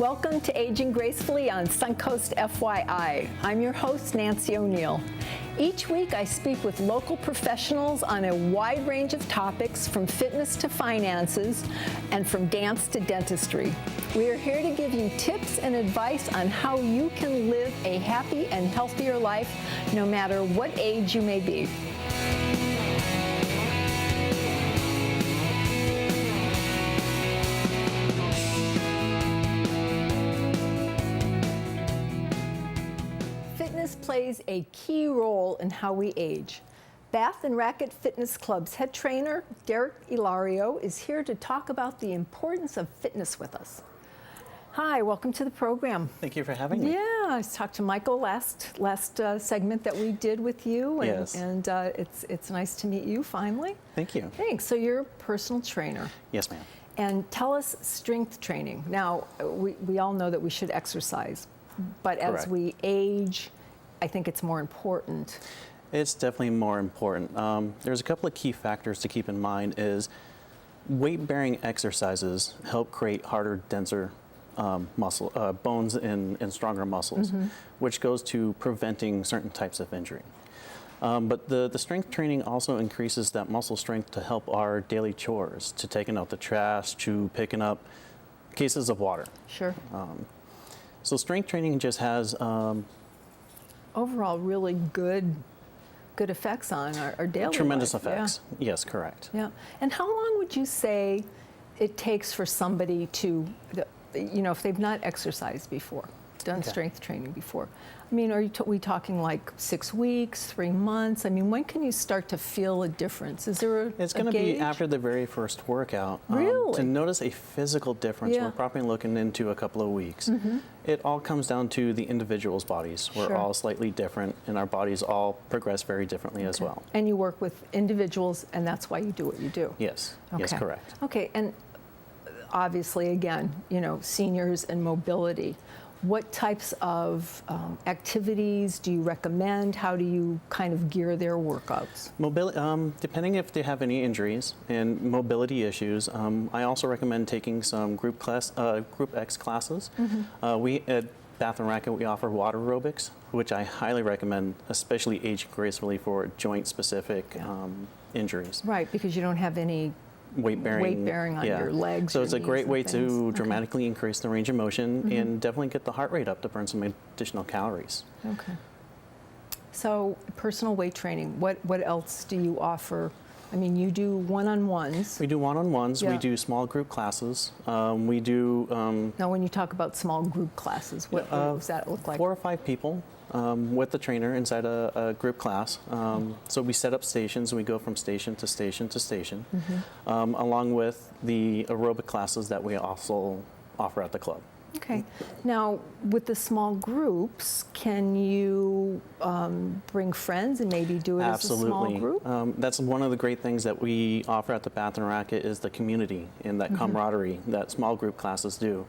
Welcome to Aging Gracefully on Suncoast FYI. I'm your host, Nancy O'Neill. Each week I speak with local professionals on a wide range of topics, from fitness to finances and from dance to dentistry. We are here to give you tips and advice on how you can live a happy and healthier life no matter what age you may be. Fitness plays a key role in how we age. Bath and Racket Fitness Club's head trainer, Derek Ilario, is here to talk about the importance of fitness with us. Hi, welcome to the program. Thank you for having me. Yeah, I talked to Michael last segment that we did with you, and, yes. and it's nice to meet you finally. Thank you. Thanks. So you're a personal trainer. Yes, ma'am. And tell us strength training. Now, we all know that we should exercise, but as Correct. we age, I think it's more important. It's definitely more important. There's a couple of key factors to keep in mind. Is weight-bearing exercises help create harder, denser bones and stronger muscles, which goes to preventing certain types of injury. But the strength training also increases that muscle strength to help our daily chores, to taking out the trash, to picking up cases of water. Sure. So strength training just has overall really good effects on our daily tremendous life. effects. Yeah. Yes, correct. Yeah. And how long would you say it takes for somebody to, if they've not exercised before, done strength training before? I mean, are we talking like 6 weeks, 3 months? I mean, when can you start to feel a difference? Is there It's going to be after the very first workout. Really? To notice a physical difference, Yeah. we're probably looking into a couple of weeks. It all comes down to the individual's bodies. We're Sure. all slightly different, and our bodies all progress very differently as well. And you work with individuals, and that's why you do what you do. Yes, yes, correct. Okay, and obviously, again, seniors and mobility. What types of activities do you recommend? How do you kind of gear their workouts? Mobility, depending if they have any injuries and mobility issues, I also recommend taking some Group X classes. We at Bath and Racket, we offer water aerobics, which I highly recommend, especially Aging Gracefully for joint-specific injuries. Right, because you don't have any weight-bearing on your legs. So it's a great way to things. dramatically increase the range of motion and definitely get the heart rate up to burn some additional calories. Okay. So personal weight training, what else do you offer? I mean, you do one-on-ones. We do one-on-ones. Yeah. We do small group classes. We do... now, when you talk about small group classes, what does that look like? 4 or 5 people with the trainer inside a group class. So we set up stations, and we go from station to station to station, along with the aerobic classes that we also offer at the club. Okay. Now, with the small groups, can you bring friends and maybe do it as a small group? That's one of the great things that we offer at the Bath and Racket is the community and that camaraderie that small group classes do.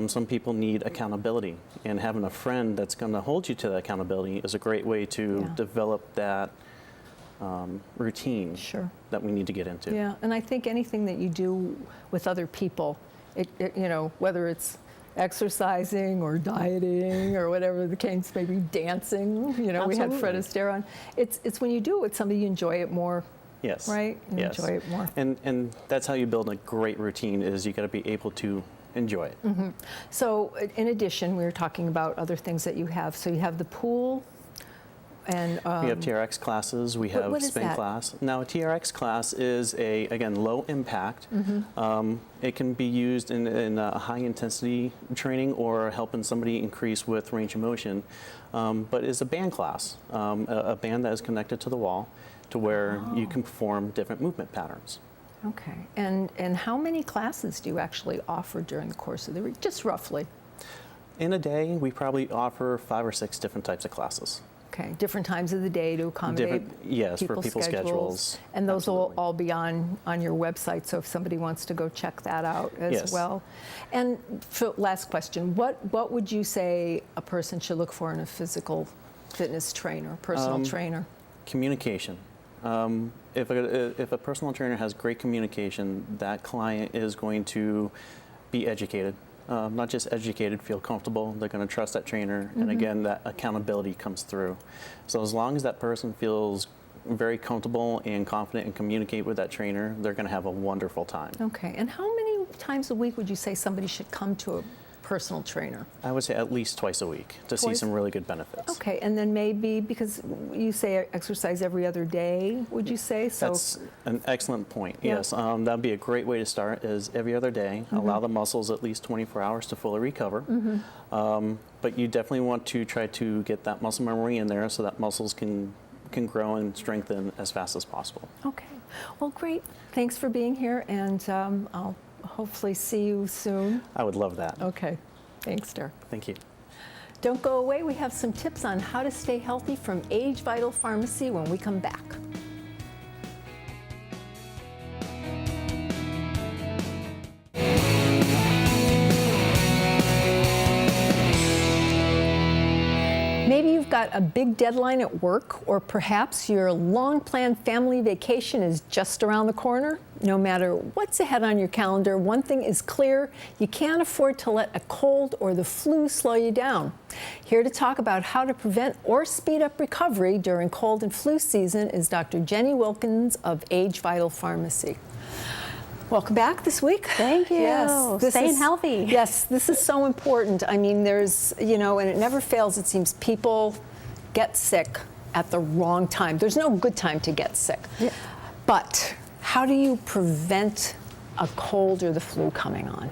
Some people need accountability, and having a friend that's going to hold you to that accountability is a great way to develop that routine that we need to get into. Yeah, and I think anything that you do with other people, whether it's exercising or dieting or whatever the case may be, dancing, we had Fred Astaire on. It's when you do it with somebody, you enjoy it more. Yes. Right? You enjoy it more. And that's how you build a great routine, is you got to be able to enjoy it. So in addition, we were talking about other things that you have. So you have the pool. And we have TRX classes. We have spin class. Now, a TRX class is again, low impact. It can be used in a high intensity training or helping somebody increase with range of motion. But it's a band class, a band that is connected to the wall to where you can perform different movement patterns. Okay. And how many classes do you actually offer during the course of the week, just roughly? In a day, we probably offer 5 or 6 different types of classes. Okay, different times of the day to accommodate for people's schedules. And those will all be on your website, so if somebody wants to go check that out as well. And last question, what would you say a person should look for in a physical fitness trainer, personal trainer? Communication. If a personal trainer has great communication, that client is going to be educated not just educated, feel comfortable. They're going to trust that trainer. And again, that accountability comes through. So as long as that person feels very comfortable and confident and communicate with that trainer, they're going to have a wonderful time. Okay, and how many times a week would you say somebody should come to a personal trainer? I would say at least twice a week to see some really good benefits. Okay, and then maybe, because you say exercise every other day, would you say? So that's an excellent point. Yeah. Yes, that'd be a great way to start is every other day. Allow the muscles at least 24 hours to fully recover. But you definitely want to try to get that muscle memory in there so that muscles can grow and strengthen as fast as possible. okay, well, great. Thanks for being here, and I'll hopefully see you soon. I would love that. Okay, thanks, Derek. Thank you. Don't go away. We have some tips on how to stay healthy from ageVital Pharmacy when we come back. Maybe you've got a big deadline at work, or perhaps your long-planned family vacation is just around the corner. No matter what's ahead on your calendar, one thing is clear: you can't afford to let a cold or the flu slow you down. Here to talk about how to prevent or speed up recovery during cold and flu season is Dr. Jenny Wilkins of ageVital Pharmacy. Welcome back this week. Thank you. Yes, Staying healthy. Yes, this is so important. I mean, there's, and it never fails, it seems, people get sick at the wrong time. There's no good time to get sick. Yeah. But how do you prevent a cold or the flu coming on?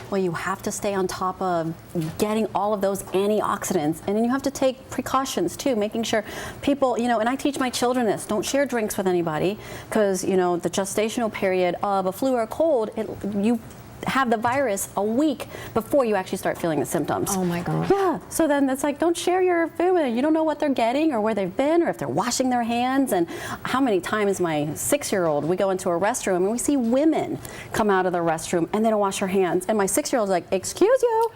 Well, you have to stay on top of getting all of those antioxidants, and then you have to take precautions too, making sure people, and I teach my children this: don't share drinks with anybody, because the gestational period of a flu or a cold, you have the virus a week before you actually start feeling the symptoms. Oh my God. Yeah, so then it's like, don't share your food with them. You don't know what they're getting or where they've been or if they're washing their hands. And how many times my 6-year-old, we go into a restroom and we see women come out of the restroom and they don't wash their hands. And my 6-year-old's like, excuse you,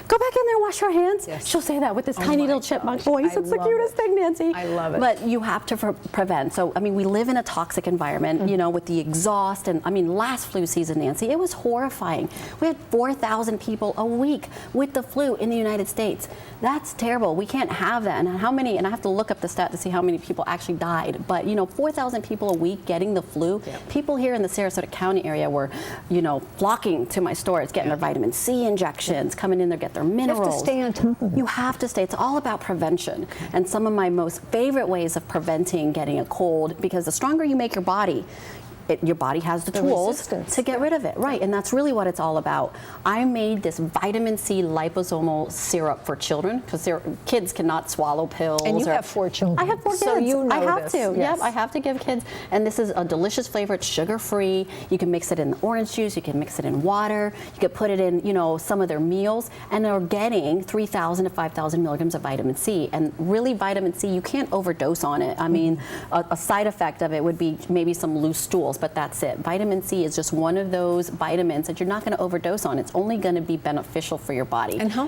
go back in there and wash your hands. Yes. She'll say that with this tiny little chipmunk voice. It's the love cutest thing, Nancy. I love it. But you have to prevent. So, we live in a toxic environment, with the exhaust. And last flu season, Nancy, it was horrifying. We had 4,000 people a week with the flu in the United States. That's terrible. We can't have that. And and I have to look up the stat to see how many people actually died. But, 4,000 people a week getting the flu. Yeah. People here in the Sarasota County area were, flocking to my stores, getting their vitamin C injections, coming in there, get their minerals. You have to stay on top of it. You have to stay. It's all about prevention. And some of my most favorite ways of preventing getting a cold, because the stronger you make your body, your body has the tools resistance. to get rid of it, right? And that's really what it's all about. I made this vitamin C liposomal syrup for children, because kids cannot swallow pills. And you have 4 children. I have 4 kids. So you know I have this. to. Yes. Yep, I have to give kids. And this is a delicious flavor. It's sugar-free. You can mix it in orange juice. You can mix it in water. You can put it in, some of their meals. And they're getting 3,000 to 5,000 milligrams of vitamin C. And really, vitamin C, you can't overdose on it. A side effect of it would be maybe some loose stools, but that's it. Vitamin C is just one of those vitamins that you're not going to overdose on. It's only going to be beneficial for your body. And how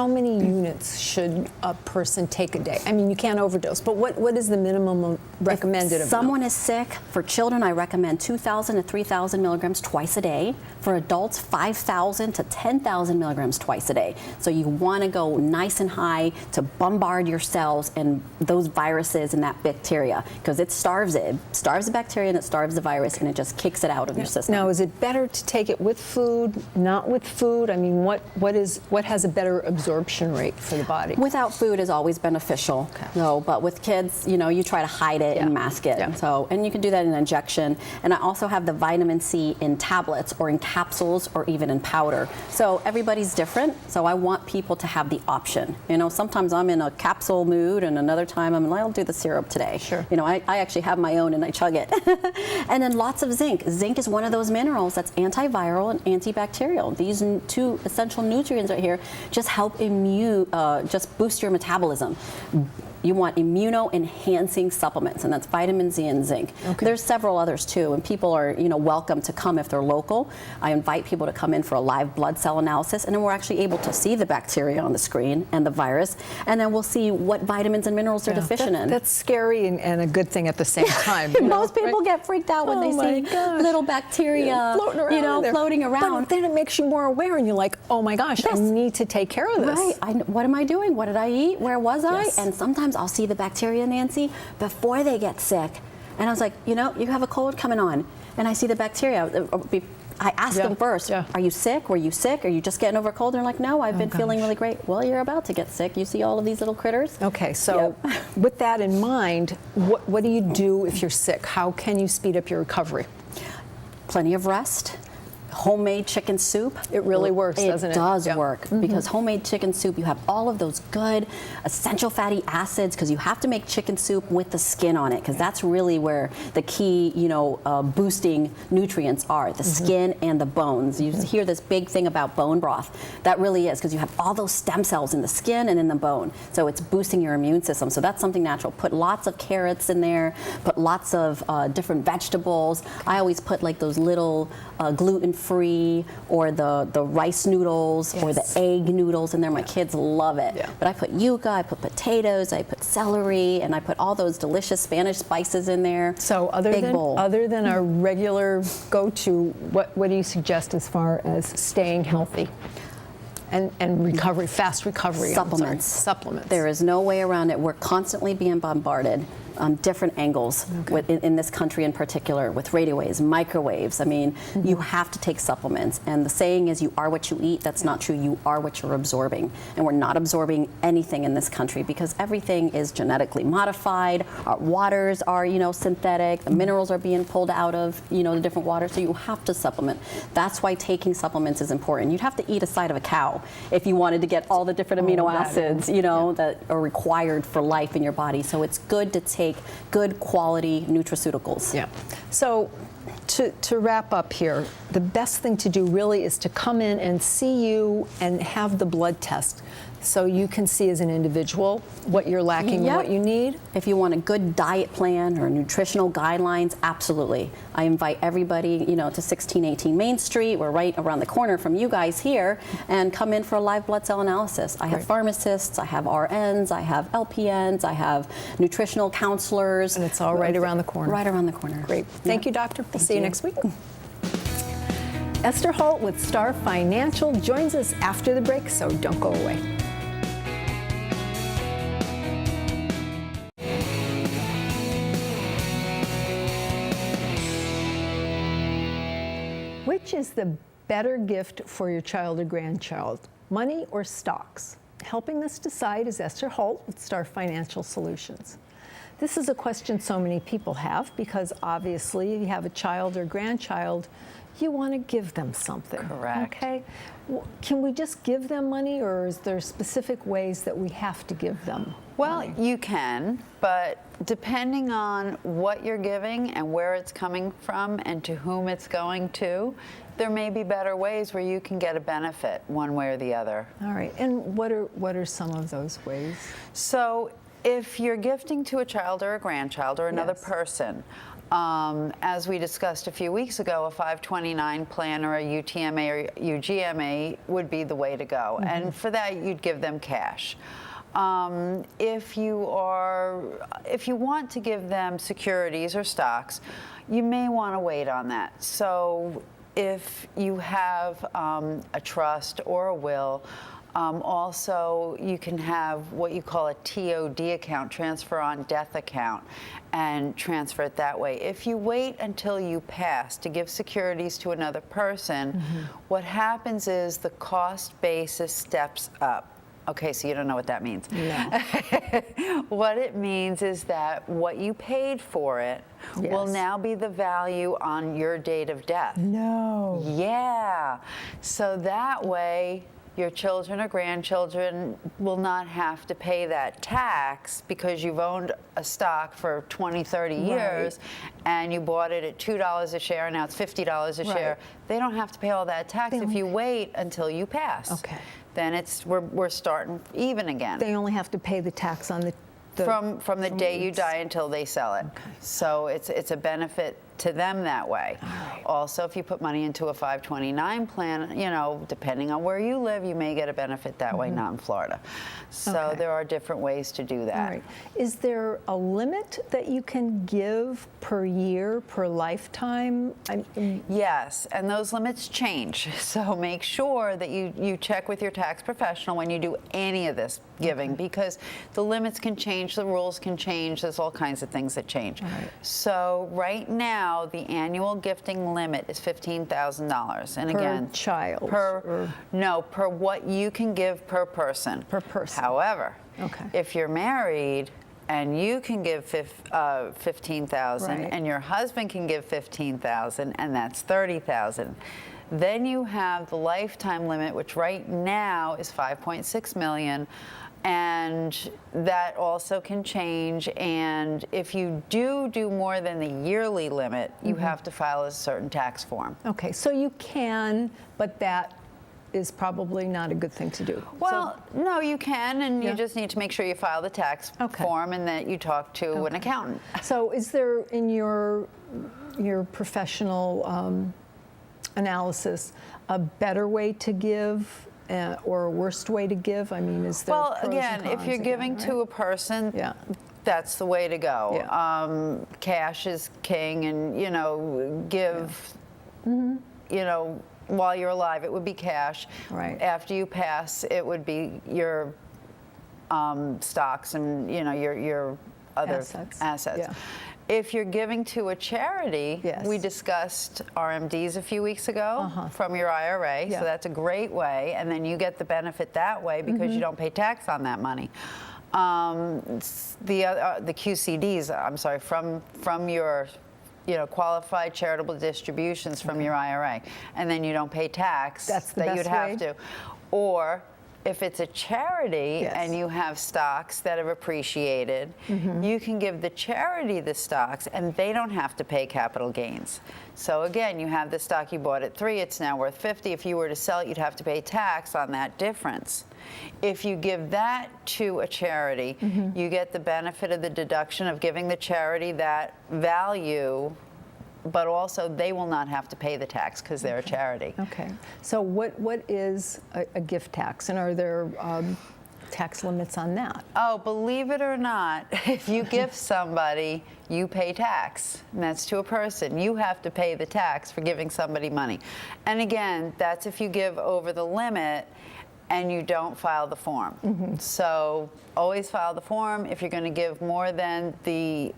many units should a person take a day? You can't overdose, but what is the minimum recommended amount? If someone is sick, for children, I recommend 2,000 to 3,000 milligrams twice a day. For adults, 5,000 to 10,000 milligrams twice a day. So you want to go nice and high to bombard your cells and those viruses and that bacteria, because it starves it. It starves the bacteria and it starves the virus, and it just kicks it out of your system. Now, is it better to take it with food, not with food? What has a better absorption rate for the body? Without food is always beneficial. Okay. No, but with kids, you try to hide it and mask it. Yeah. So, and you can do that in injection. And I also have the vitamin C in tablets or in capsules or even in powder. So everybody's different. So I want people to have the option. Sometimes I'm in a capsule mood, and another time I'll do the syrup today. Sure. I actually have my own and I chug it. And then lots of zinc. Zinc is one of those minerals that's antiviral and antibacterial. These 2 essential nutrients right here just help just boost your metabolism. You want immuno-enhancing supplements, and that's vitamin Z and zinc. Okay. There's several others too, and people are welcome to come if they're local. I invite people to come in for a live blood cell analysis, and then we're actually able to see the bacteria on the screen and the virus, and then we'll see what vitamins and minerals they're deficient in. That's scary and a good thing at the same time. Most people get freaked out when they see little bacteria floating around. But then it makes you more aware, and you're like, oh my gosh, I need to take care of this. Right. What am I doing? What did I eat? Where was I? And sometimes I'll see the bacteria, Nancy, before they get sick. And I was like, you have a cold coming on. And I see the bacteria. I ask them first, are you sick? Were you sick? Are you just getting over a cold? They're like, no, I've been feeling really great. Well, you're about to get sick. You see all of these little critters? Okay, so with that in mind, what do you do if you're sick? How can you speed up your recovery? Plenty of rest. Homemade chicken soup. It really works, doesn't it? It does work, because homemade chicken soup, you have all of those good essential fatty acids, because you have to make chicken soup with the skin on it, because that's really where the key, boosting nutrients are, the skin and the bones. You hear this big thing about bone broth. That really is, because you have all those stem cells in the skin and in the bone. So it's boosting your immune system. So that's something natural. Put lots of carrots in there, put lots of different vegetables. I always put like those little gluten-free or the rice noodles or the egg noodles in there. My kids love it. But I put yuca, I put potatoes, I put celery, and I put all those delicious Spanish spices in there. So other than our regular go-to, what do you suggest as far as staying healthy? And recovery, fast recovery. Supplements. Supplements. There is no way around it. We're constantly being bombarded on different angles in this country in particular, with radio waves, microwaves. I mean, you have to take supplements. And the saying is, you are what you eat. That's not true. You are what you're absorbing. And we're not absorbing anything in this country, because everything is genetically modified. Our waters are, synthetic. The minerals are being pulled out of, the different waters. So you have to supplement. That's why taking supplements is important. You'd have to eat a side of a cow if you wanted to get all the different amino acids, that are required for life in your body. So it's good to take good quality nutraceuticals. Yeah. So to wrap up here, the best thing to do really is to come in and see you and have the blood test, so you can see as an individual what you're lacking and what you need. If you want a good diet plan or nutritional guidelines, absolutely. I invite everybody, to 1618 Main Street. We're right around the corner from you guys here, and come in for a live blood cell analysis. I have pharmacists, I have RNs, I have LPNs, I have nutritional counselors. And it's all right around the corner. Right around the corner. Great. Thank you, doctor. We'll see you next week. Esther Holt with Star Financial joins us after the break, so don't go away. Which is the better gift for your child or grandchild, money or stocks? Helping us decide is Esther Holt with Star Financial Solutions. This is a question so many people have, because obviously if you have a child or grandchild, you want to give them something. Correct. Okay? Can we just give them money, or is there specific ways that we have to give them money? You can, but depending on what you're giving and where it's coming from and to whom it's going to, there may be better ways where you can get a benefit one way or the other. All right. And what are some of those ways? So if you're gifting to a child or a grandchild or another person, as we discussed a few weeks ago, a 529 plan or a UTMA or UGMA would be the way to go. And for that, you'd give them cash. If you want to give them securities or stocks, you may want to wait on that. So if you have a trust or a will, also, you can have what you call a TOD account, transfer on death account, and transfer it that way. If you wait until you pass to give securities to another person, what happens is the cost basis steps up. Okay, so you don't know what that means. No. What it means is that what you paid for it will now be the value on your date of death. No. Yeah. So that way, your children or grandchildren will not have to pay that tax because you've owned a stock for 20, 30 years and you bought it at $2 a share and now it's $50 a share. They don't have to pay all that tax if you wait until you pass. Okay. Then we're starting even again. They only have to pay the tax on the from the day you die until they sell it. Okay. So it's a benefit to them that way. Right. Also, if you put money into a 529 plan, you know, depending on where you live, you may get a benefit that way, not in Florida. So Okay. there are different ways to do that. All right. Is there a limit that you can give per year, per lifetime? Yes, and those limits change. So make sure that you check with your tax professional when you do any of this giving, because the limits can change, the rules can change, there's all kinds of things that change. Right. So right now, the annual gifting limit is $15,000. And Per again, child, per what you can give per person. Per person. However, Okay. if you're married and you can give $15,000 Right. and your husband can give $15,000, and that's $30,000, then you have the lifetime limit, which right now is $5.6 million. And that also can change. And if you do more than the yearly limit, you have to file a certain tax form. Okay, so you can, but that is probably not a good thing to do. Well, no, you can, and Yeah. you just need to make sure you file the tax Okay. form and that you talk to an accountant. So is there, in your professional analysis, a better way to give or a worst way to give? I mean, is there Well, pros and again, if cons you're again, giving right? to a person, Yeah. that's the way to go. Yeah. Cash is king, and give. While you're alive, it would be cash. Right. After you pass, it would be your stocks and your other assets. Yeah. If you're giving to a charity, Yes. we discussed RMDs a few weeks ago from your IRA, Yeah. so that's a great way, and then you get the benefit that way because you don't pay tax on that money. The QCDs, I'm sorry, from your qualified charitable distributions from your IRA, and then you don't pay tax. That's the that best you'd have way? to. Or if it's a charity Yes. and you have stocks that have appreciated, you can give the charity the stocks and they don't have to pay capital gains. So again, you have the stock you bought at 3, it's now worth 50. If you were to sell it, you'd have to pay tax on that difference. If you give that to a charity, you get the benefit of the deduction of giving the charity that value, but also they will not have to pay the tax because they're a charity. Okay. So what is a gift tax, and are there tax limits on that? Oh, believe it or not, if you gift somebody, you pay tax, and that's to a person. You have to pay the tax for giving somebody money. And again, that's if you give over the limit and you don't file the form. So always file the form. If you're going to give more than the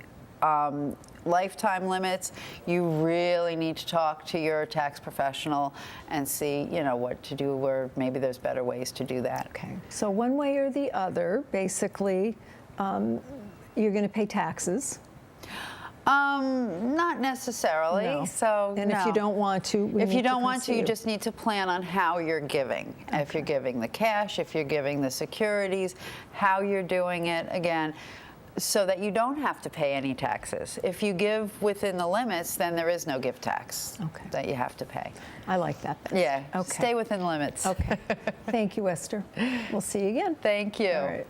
lifetime limits, you really need to talk to your tax professional and see, what to do, or maybe there's better ways to do that. Okay. So one way or the other, basically, you're going to pay taxes. Not necessarily. No. So, And if you don't want to, we if need you to don't want to, you consider. just need to plan on how you're giving. If you're giving the cash, if you're giving the securities, how you're doing it, again, so that you don't have to pay any taxes. If you give within the limits, then there is no gift tax that you have to pay. I like that best. Yeah, Okay. stay within the limits. Okay. Thank you, Esther. We'll see you again. Thank you. All right.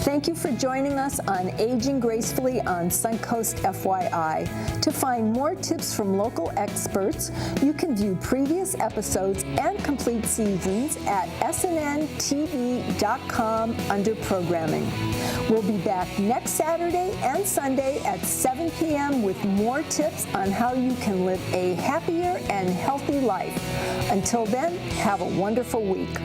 Thank you for joining us on Aging Gracefully on Suncoast FYI. To find more tips from local experts, you can view previous episodes and complete seasons at snntv.com under programming. We'll be back next Saturday and Sunday at 7 p.m. with more tips on how you can live a happier and healthy life. Until then, have a wonderful week.